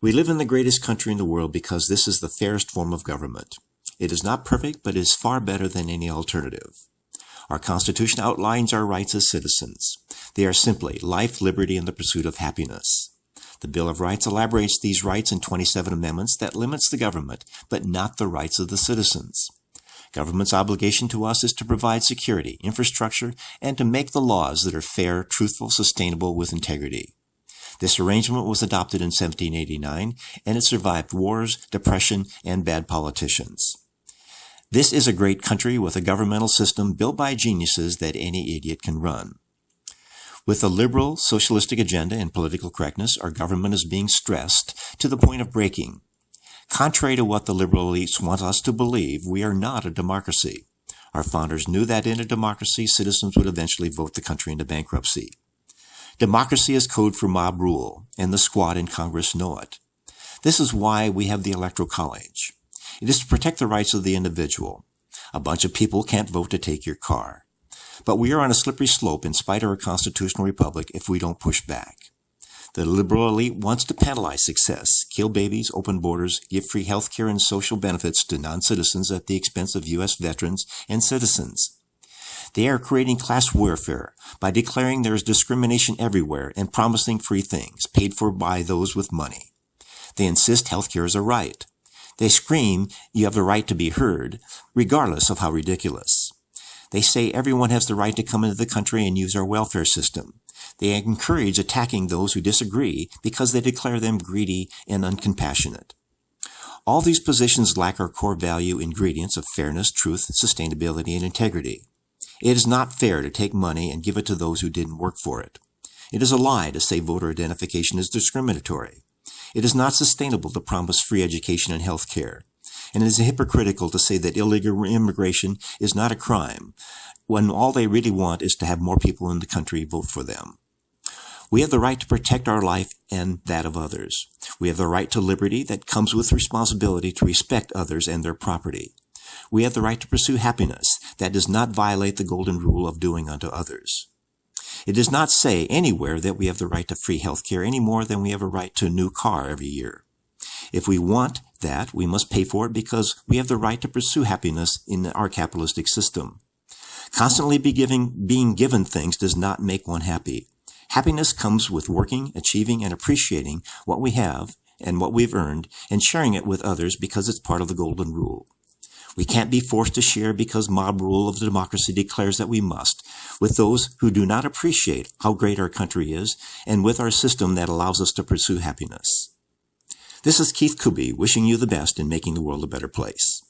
We live in the greatest country in the world because this is the fairest form of government. It is not perfect, but it is far better than any alternative. Our Constitution outlines our rights as citizens. They are simply life, liberty, and the pursuit of happiness. The Bill of Rights elaborates these rights in 27 amendments that limits the government, but not the rights of the citizens. Government's obligation to us is to provide security, infrastructure, and to make the laws that are fair, truthful, sustainable, with integrity. This arrangement was adopted in 1789, and it survived wars, depression, and bad politicians. This is a great country with a governmental system built by geniuses that any idiot can run. With a liberal, socialistic agenda and political correctness, our government is being stressed to the point of breaking. Contrary to what the liberal elites want us to believe, we are not a democracy. Our founders knew that in a democracy, citizens would eventually vote the country into bankruptcy. Democracy is code for mob rule, and the squad in Congress know it. This is why we have the Electro College. It is to protect the rights of the individual. A bunch of people can't vote to take your car. But we are on a slippery slope in spite of our constitutional republic if we don't push back. The liberal elite wants to penalize success, kill babies, open borders, give free health care and social benefits to non-citizens at the expense of U.S. veterans and citizens. They are creating class warfare by declaring there is discrimination everywhere and promising free things paid for by those with money. They insist health care is a right. They scream you have the right to be heard, regardless of how ridiculous. They say everyone has the right to come into the country and use our welfare system. They encourage attacking those who disagree because they declare them greedy and uncompassionate. All these positions lack our core value ingredients of fairness, truth, sustainability, and integrity. It is not fair to take money and give it to those who didn't work for it. It is a lie to say voter identification is discriminatory. It is not sustainable to promise free education and health care. And it is hypocritical to say that illegal immigration is not a crime, when all they really want is to have more people in the country vote for them. We have the right to protect our life and that of others. We have the right to liberty that comes with responsibility to respect others and their property. We have the right to pursue happiness that does not violate the golden rule of doing unto others. It does not say anywhere that we have the right to free health care any more than we have a right to a new car every year. If we want that, we must pay for it because we have the right to pursue happiness in our capitalistic system. Constantly being given things does not make one happy. Happiness comes with working, achieving, and appreciating what we have and what we've earned and sharing it with others because it's part of the golden rule. We can't be forced to share because mob rule of the democracy declares that we must, with those who do not appreciate how great our country is and with our system that allows us to pursue happiness. This is Keith Kuby wishing you the best in making the world a better place.